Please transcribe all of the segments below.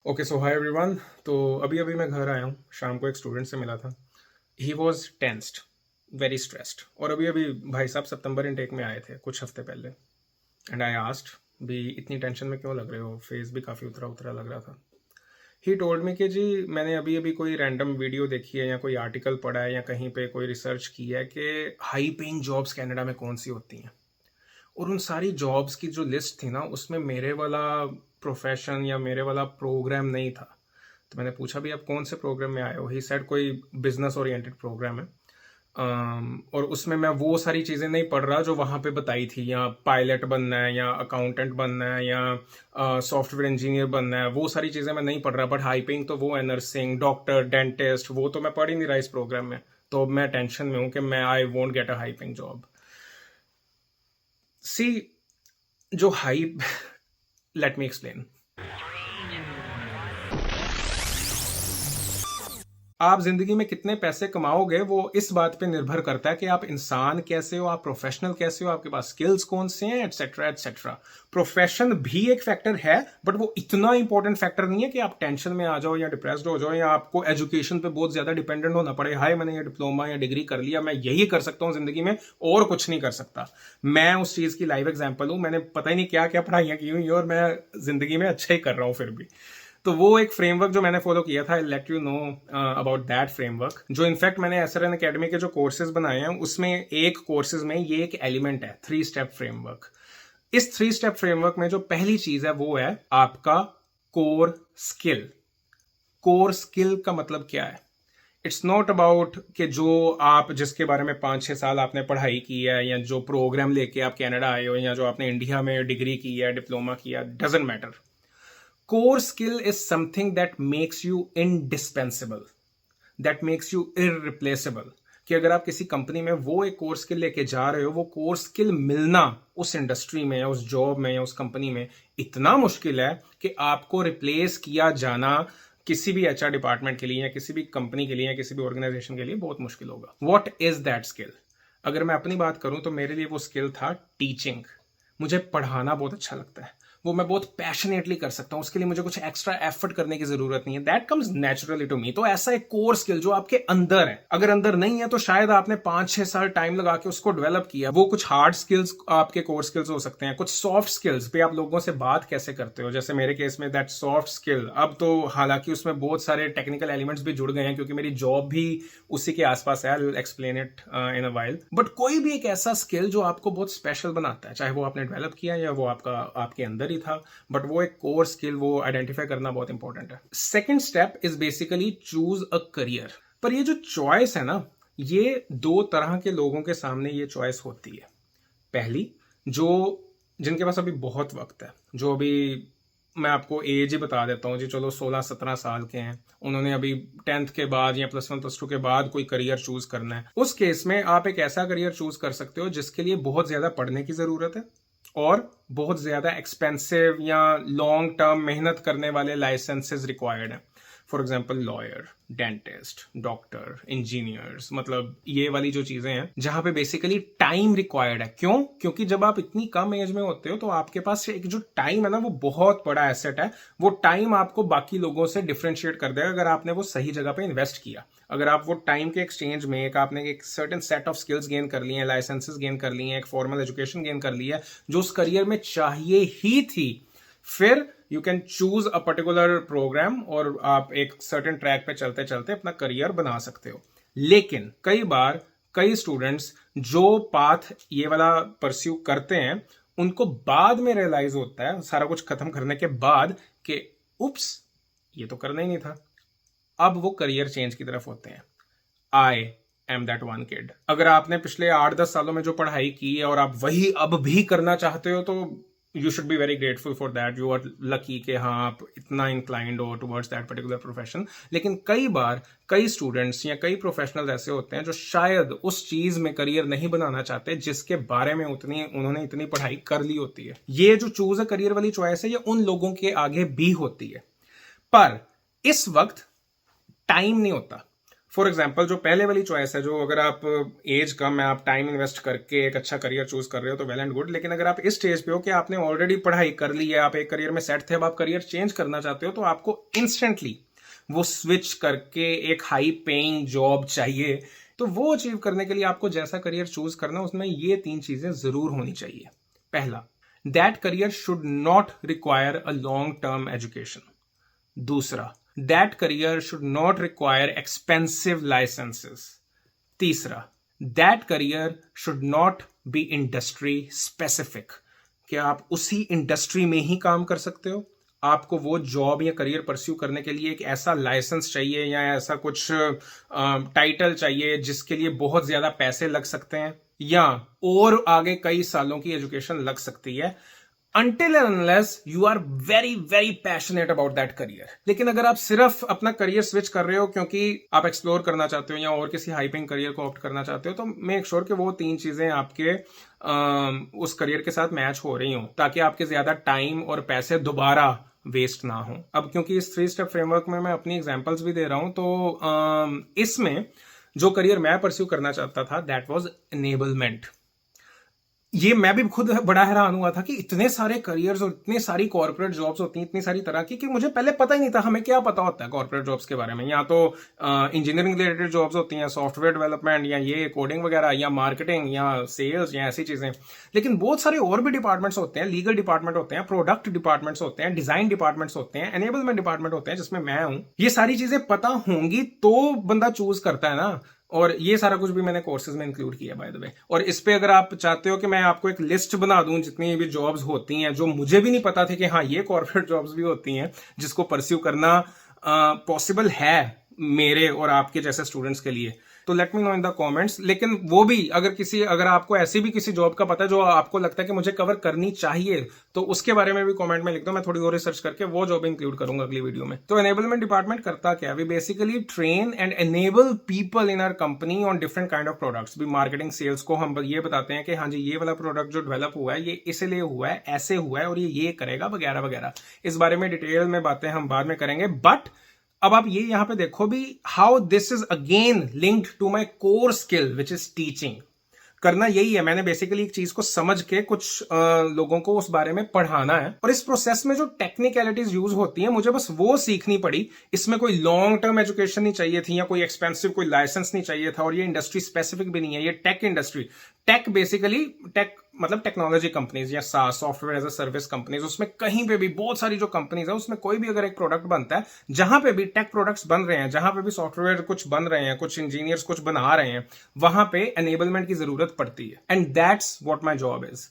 Okay so hi everyone. तो अभी अभी मैं घर आया हूँ। शाम को एक स्टूडेंट से मिला था। He was tensed, very stressed. और अभी अभी भाई साहब सितंबर इनटेक में आए थे कुछ हफ्ते पहले। एंड आई आस्क्ड भी इतनी टेंशन में क्यों लग रहे हो, फेस भी काफ़ी उतरा उतरा लग रहा था। ही टोल्ड मी कि जी मैंने अभी अभी कोई रैंडम वीडियो देखी है या कोई आर्टिकल पढ़ा है या कहीं पे कोई रिसर्च की है कि हाई पेइंग जॉब्स कनाडा में कौन सी होती हैं। और उन सारी जॉब्स की जो लिस्ट थी ना, उसमें मेरे वाला प्रोफेशन या मेरे वाला प्रोग्राम नहीं था। तो मैंने पूछा भी आप कौन से प्रोग्राम में आए हो। ही सेड कोई बिजनेस ओरिएंटेड प्रोग्राम है। और उसमें मैं वो सारी चीज़ें नहीं पढ़ रहा जो वहाँ पे बताई थी, या पायलट बनना है या अकाउंटेंट बनना है या सॉफ्टवेयर इंजीनियर बनना है, वो सारी चीज़ें मैं नहीं पढ़ रहा। बट हाइपिंग तो वो है, नर्सिंग, डॉक्टर, डेंटिस्ट, वो तो मैं पढ़ ही नहीं रहा इस प्रोग्राम में। तो मैं टेंशन में हूँ कि मैं I won't get a hyping job. सी जो हाइप लेट मी एक्सप्लेन। आप जिंदगी में कितने पैसे कमाओगे वो इस बात पे निर्भर करता है कि आप इंसान कैसे हो, आप प्रोफेशनल कैसे हो, आपके पास स्किल्स कौन से हैं, एटसेट्रा एटसेट्रा। प्रोफेशन भी एक फैक्टर है, बट वो इतना इंपॉर्टेंट फैक्टर नहीं है कि आप टेंशन में आ जाओ या डिप्रेस्ड हो जाओ या आपको एजुकेशन पे बहुत ज्यादा डिपेंडेंट होना पड़े। हाय मैंने ये डिप्लोमा या डिग्री कर लिया, मैं यही कर सकता हूँ जिंदगी में और कुछ नहीं कर सकता। मैं उस चीज की लाइव एग्जाम्पल हूँ। मैंने पता ही नहीं क्या क्या पढ़ाइयाँ की हुई और मैं जिंदगी में अच्छा ही कर रहा हूँ फिर भी। तो वो एक फ्रेमवर्क जो मैंने फॉलो किया था, I let you know about that framework. जो इनफैक्ट मैंने एसआरएन एकेडमी के जो कोर्सेज बनाए हैं उसमें एक कोर्सेज में ये एक एलिमेंट है, 3 स्टेप फ्रेमवर्क। इस 3 स्टेप फ्रेमवर्क में जो पहली चीज है वो है आपका कोर स्किल। कोर स्किल का मतलब क्या है? इट्स नॉट अबाउट कि जो आप जिसके बारे में 5-6 साल आपने पढ़ाई की है या जो प्रोग्राम लेके आप कनाडा आए हो या जो आपने इंडिया में डिग्री की है, डिप्लोमा किया, doesn't matter. core skill is something that makes you indispensable, that makes you irreplaceable। कि अगर आप किसी कंपनी में वो एक कोर स्किल लेके जा रहे हो, वो कोर स्किल मिलना उस इंडस्ट्री में या उस जॉब में या उस कंपनी में इतना मुश्किल है कि आपको रिप्लेस किया जाना किसी भी एचआर डिपार्टमेंट के लिए या किसी भी कंपनी के लिए या किसी भी ऑर्गेनाइजेशन के लिए बहुत मुश्किल होगा। What is that skill? अगर मैं अपनी बात करूं तो मेरे लिए वो स्किल था टीचिंग। मुझे पढ़ाना बहुत अच्छा लगता है, वो मैं बहुत पैशनेटली कर सकता हूं, उसके लिए मुझे कुछ एक्स्ट्रा एफर्ट करने की जरूरत नहीं है। That comes naturally to me. तो ऐसा एक कोर स्किल जो आपके अंदर है, अगर अंदर नहीं है तो शायद आपने 5-6 साल टाइम लगा के उसको डेवलप किया। वो कुछ हार्ड स्किल्स आपके कोर स्किल्स हो सकते हैं, कुछ सॉफ्ट स्किल्स पे आप लोगों से बात कैसे करते हो, जैसे मेरे केस में दैट सॉफ्ट स्किल। अब तो हालांकि उसमें बहुत सारे टेक्निकल एलिमेंट्स भी जुड़ गए हैं क्योंकि मेरी जॉब भी उसी के आसपास है। I will explain it in a while. But कोई भी एक ऐसा स्किल जो आपको बहुत स्पेशल बनाता है, चाहे वो आपने डेवलप किया या वो आपके अंदर ही था, बट वो एक कोर स्किल, वो आइडेंटिफाई करना बहुत इंपॉर्टेंट है। Second step is basically choose a career. पर ये जो चॉइस है ना, ये 2 तरह के लोगों के सामने ये चॉइस होती है। पहली, जो जिनके पास अभी बहुत वक्त है, जो अभी मैं आपको एज ही बता देता हूँ जी, चलो 16-17 साल के हैं, उन्होंने अभी 10th के बाद या +1 +2 के बाद कोई करियर चूज करना है। उस केस में आप एक ऐसा करियर चूज कर सकते हो जिसके लिए बहुत ज्यादा पढ़ने की जरूरत है और बहुत ज्यादा एक्सपेंसिव या लॉन्ग टर्म मेहनत करने वाले लाइसेंसेस रिक्वायर्ड हैं। For example lawyer, dentist, doctor, engineers, मतलब ये वाली जो चीजें हैं जहां पे बेसिकली टाइम रिक्वायर्ड है। क्यों? क्योंकि जब आप इतनी कम एज में होते हो तो आपके पास एक जो टाइम है ना, वो बहुत बड़ा एसेट है। वो टाइम आपको बाकी लोगों से डिफ्रेंशिएट कर देगा अगर आपने वो सही जगह पे इन्वेस्ट किया। अगर आप वो टाइम के एक्सचेंज में आपने एक certain set of skills gain कर लिए हैं, लाइसेंसेस गेन कर लिए हैं, एक फॉर्मल एजुकेशन गेन कर ली है जो उस करियर में चाहिए ही थी, फिर you can choose a particular programme और आप एक सर्टेन ट्रैक पे चलते चलते अपना करियर बना सकते हो। लेकिन कई बार कई स्टूडेंट्स जो पाथ ये वाला परस्यू करते हैं, उनको बाद में रियलाइज होता है सारा कुछ खत्म करने के बाद कि उप्स, ये तो करना ही नहीं था। अब वो करियर चेंज की तरफ होते हैं। I am that one kid. अगर आपने पिछले 8-10 सालों में जो पढ़ाई की है और आप वही अब भी करना चाहते हो, तो you should be very grateful for that. You are lucky कि हाँ आप इतना इंक्लाइंड हो टुवर्ड्स दैट पर्टिकुलर प्रोफेशन। लेकिन कई बार कई स्टूडेंट्स या कई प्रोफेशनल्स ऐसे होते हैं जो शायद उस चीज में करियर नहीं बनाना चाहते जिसके बारे में उन्होंने इतनी पढ़ाई कर ली होती है। ये जो चूज अ करियर वाली चॉइस है, ये उन लोगों के आगे भी होती है। पर इस वक्त टाइम नहीं होता। फॉर एग्जाम्पल जो पहले वाली चॉइस है, जो अगर आप एज कम है, आप टाइम इन्वेस्ट करके एक अच्छा करियर चूज कर रहे हो तो वेल एंड गुड, लेकिन अगर आप इस स्टेज पे हो कि आपने ऑलरेडी पढ़ाई कर ली है, आप एक करियर में सेट थे, अब आप करियर चेंज करना चाहते हो, तो आपको इंस्टेंटली वो स्विच करके एक हाई पेइंग जॉब चाहिए। तो वो अचीव करने के लिए आपको जैसा करियर चूज करना, उसमें ये 3 चीजें जरूर होनी चाहिए। पहला, that career should not require a long term education. दूसरा, that career should not require expensive licences. तीसरा, that career should not be industry specific, कि आप उसी इंडस्ट्री में ही काम कर सकते हो, आपको वो जॉब या करियर परस्यू करने के लिए एक ऐसा लाइसेंस चाहिए या ऐसा कुछ टाइटल चाहिए जिसके लिए बहुत ज्यादा पैसे लग सकते हैं या और आगे कई सालों की एजुकेशन लग सकती है, until and unless you are very very passionate about that career। लेकिन अगर आप सिर्फ अपना करियर स्विच कर रहे हो क्योंकि आप एक्सप्लोर करना चाहते हो या और किसी हाइपिंग करियर को ऑप्ट करना चाहते हो, तो मेक श्योर कि वो 3 चीजें आपके उस करियर के साथ मैच हो रही हो, ताकि आपके ज्यादा टाइम और पैसे दोबारा वेस्ट ना हो। अब क्योंकि इस 3 स्टेप फ्रेमवर्क में मैं अपनी एग्जांपल्स भी दे रहा हूं, तो इसमें जो करियर मैं परस्यू करना चाहता था, दैट वाज एनेबलमेंट। ये मैं भी खुद बड़ा हैरान हुआ था कि इतने सारे करियर्स और इतनी सारी कॉर्पोरेट जॉब्स होती हैं, इतनी सारी तरह की, कि मुझे पहले पता ही नहीं था। हमें क्या पता होता है कॉर्पोरेट जॉब्स के बारे में? या तो इंजीनियरिंग रिलेटेड जॉब्स होती हैं, सॉफ्टवेयर डेवलपमेंट या ये कोडिंग वगैरह, या मार्केटिंग या सेल्स या ऐसी चीजें। लेकिन बहुत सारे और भी डिपार्टमेंट्स होते हैं, लीगल डिपार्टमेंट होते हैं, प्रोडक्ट डिपार्टमेंट्स होते हैं, डिजाइन डिपार्टमेंट्स होते हैं, एनेबलमेंट डिपार्टमेंट होते हैं, जिसमें मैं हूं। ये सारी चीजें पता होंगी तो बंदा चूज करता है ना। और ये सारा कुछ भी मैंने कोर्सेज में इंक्लूड किया बाय द वे। और इस पे अगर आप चाहते हो कि मैं आपको एक लिस्ट बना दूं जितनी भी जॉब्स होती हैं, जो मुझे भी नहीं पता थी कि हाँ ये कॉर्पोरेट जॉब्स भी होती हैं जिसको परस्यू करना पॉसिबल है मेरे और आपके जैसे स्टूडेंट्स के लिए, तो let me know in the comments. लेकिन वो भी अगर आपको ऐसी भी किसी जॉब का पता है जो आपको लगता है कि मुझे कवर करनी चाहिए, तो उसके बारे में भी कमेंट में लिख दो। मैं थोड़ी और रिसर्च करके वो जॉब इंक्लूड करूंगा अगली वीडियो में। तो एनेबलमेंट डिपार्टमेंट करता क्या? We basically train and enable people in our company on different kind of products. भी मार्केटिंग सेल्स को हम ये बताते हैं कि हाँ जी ये वाला प्रोडक्ट जो डेवलप हुआ है ये इसलिए हुआ है, ऐसे हुआ है और ये करेगा वगैरह वगैरह। इस बारे में डिटेल में बातें हम बाद में करेंगे। बट अब आप ये यहां पे देखो भी, how this is again linked to my core skill which is teaching. करना यही है, मैंने बेसिकली एक चीज को समझ के कुछ लोगों को उस बारे में पढ़ाना है, और इस प्रोसेस में जो टेक्निकलिटीज यूज होती हैं मुझे बस वो सीखनी पड़ी। इसमें कोई लॉन्ग टर्म एजुकेशन नहीं चाहिए थी या कोई एक्सपेंसिव कोई लाइसेंस नहीं चाहिए था, और ये इंडस्ट्री स्पेसिफिक भी नहीं है। ये tech industry, tech basically tech मतलब टेक्नोलॉजी कंपनीज या software as a service companies, उसमें कहीं पे भी बहुत सारी जो कंपनीज है उसमें कोई भी अगर एक प्रोडक्ट बनता है, जहां पे भी टेक प्रोडक्ट्स बन रहे हैं, जहां पे भी सॉफ्टवेयर कुछ बन रहे हैं, कुछ इंजीनियर्स कुछ बना रहे हैं, वहां पे एनेबलमेंट की जरूरत पड़ती है। And that's what my job is.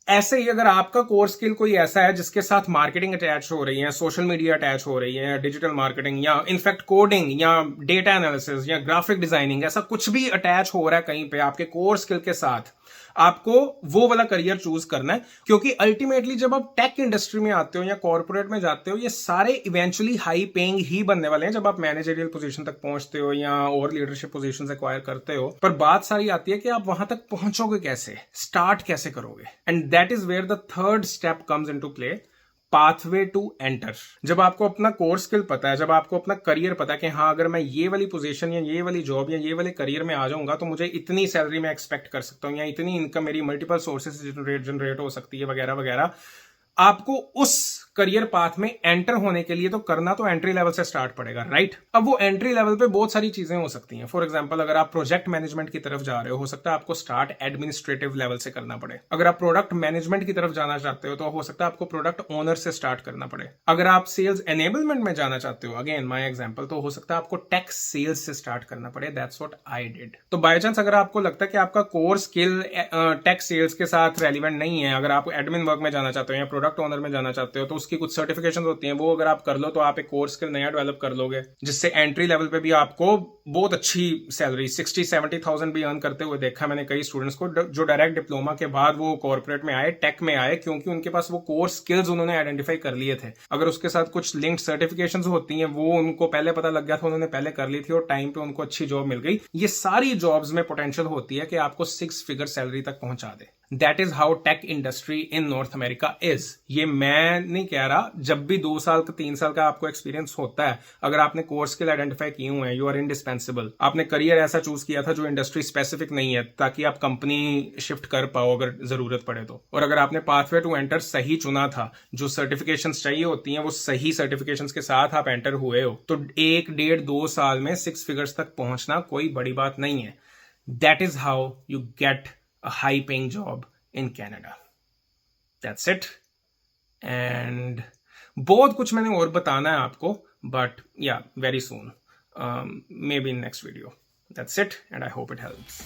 ऐसे ही अगर आपका कोर स्किल कोई ऐसा है जिसके साथ मार्केटिंग अटैच हो रही है, सोशल मीडिया अटैच हो रही है, डिजिटल मार्केटिंग या इनफैक्ट कोडिंग या डेटा एनालिसिस या ग्राफिक डिजाइनिंग, ऐसा कुछ भी अटैच हो रहा है कहीं पे आपके कोर स्किल के साथ, आपको वो वाला करियर चूज करना है। क्योंकि अल्टीमेटली जब आप टेक इंडस्ट्री में आते हो या कॉर्पोरेट में जाते हो, ये सारे इवेंचुअली हाई पेइंग ही बनने वाले हैं जब आप मैनेजरियल पोजीशन तक पहुंचते हो या और लीडरशिप पोजीशन एक्वायर करते हो। पर बात सारी आती है कि आप वहां तक पहुंचोगे कैसे, स्टार्ट कैसे करोगे। And that is where the third step comes into play, pathway to enter. जब आपको अपना कोर स्किल पता है, जब आपको अपना करियर पता है कि हाँ अगर मैं ये वाली पोजीशन या ये वाली जॉब या ये वाले करियर में आ जाऊंगा तो मुझे इतनी सैलरी में एक्सपेक्ट कर सकता हूँ या इतनी इनकम मेरी मल्टीपल सोर्सेज से जनरेट हो सकती है वगैरह वगैरह, आपको उस करियर पाथ में एंटर होने के लिए तो करना तो एंट्री लेवल से स्टार्ट पड़ेगा, राइट? अब वो एंट्री लेवल पे बहुत सारी चीजें हो सकती हैं। फॉर एग्जांपल अगर आप प्रोजेक्ट मैनेजमेंट की तरफ जा रहे हो सकता है आपको स्टार्ट एडमिनिस्ट्रेटिव लेवल से करना पड़े। अगर आप प्रोडक्ट मैनेजमेंट की तरफ जाना चाहते हो तो हो सकता है आपको प्रोडक्ट ओनर से स्टार्ट करना पड़े। अगर आप सेल्स एनेबलमेंट में जाना चाहते हो, अगेन माय एग्जांपल, तो हो सकता है आपको टेक सेल्स से स्टार्ट करना पड़े। That's what I did. तो बाय चांस अगर आपको लगता है कि आपका कोर स्किल टेक सेल्स के साथ रेलिवेंट नहीं है, अगर आप एडमिन वर्क में जाना चाहते हो या प्रोडक्ट ओनर में जाना चाहते हो, तो उसकी कुछ सर्टिफिकेशन होती हैं, वो अगर आप कर लो तो आप एक कोर्स स्किल नया डेवलप कर लोगे, जिससे एंट्री लेवल पे भी आपको बहुत अच्छी सैलरी 60-70,000 भी अर्न करते हुए देखा मैंने कई स्टूडेंट्स को जो डायरेक्ट डिप्लोमा के बाद वो कॉर्पोरेट में आए, टेक में आए, क्योंकि उनके पास वो कोर स्किल्स उन्होंने आइडेंटिफाई कर लिए थे। अगर उसके साथ कुछ लिंक्ड सर्टिफिकेशंस होती हैं वो उनको पहले पता लग गया था, उन्होंने पहले कर ली थी और टाइम पे उनको अच्छी जॉब मिल गई। ये सारी जॉब्स में पोटेंशियल होती है कि आपको 6 फिगर सैलरी तक पहुंचा दे। That is how tech industry in North America is. ये मैं नहीं कह रहा, जब भी 2 साल का 3 साल का आपको एक्सपीरियंस होता है, अगर आपने कोर स्किल आइडेंटिफाई किए हुए हैं, यू आर इंडिस्पेंसिबल। आपने करियर ऐसा चूज किया था जो इंडस्ट्री स्पेसिफिक नहीं है, ताकि आप कंपनी शिफ्ट कर पाओ अगर जरूरत पड़े तो। और अगर आपने पाथवे टू एंटर सही चुना था, जो सर्टिफिकेशंस चाहिए होती हैं वो सही सर्टिफिकेशंस के साथ आप एंटर हुए हो, तो 1, 1.5, 2 साल में 6 फिगर्स तक पहुंचना कोई बड़ी बात नहीं है। That is how you get a high paying job in Canada. That's it. And बहुत कुछ मैंने और बताना है आपको, but yeah, very soon. Maybe in next video. That's it, and I hope it helps.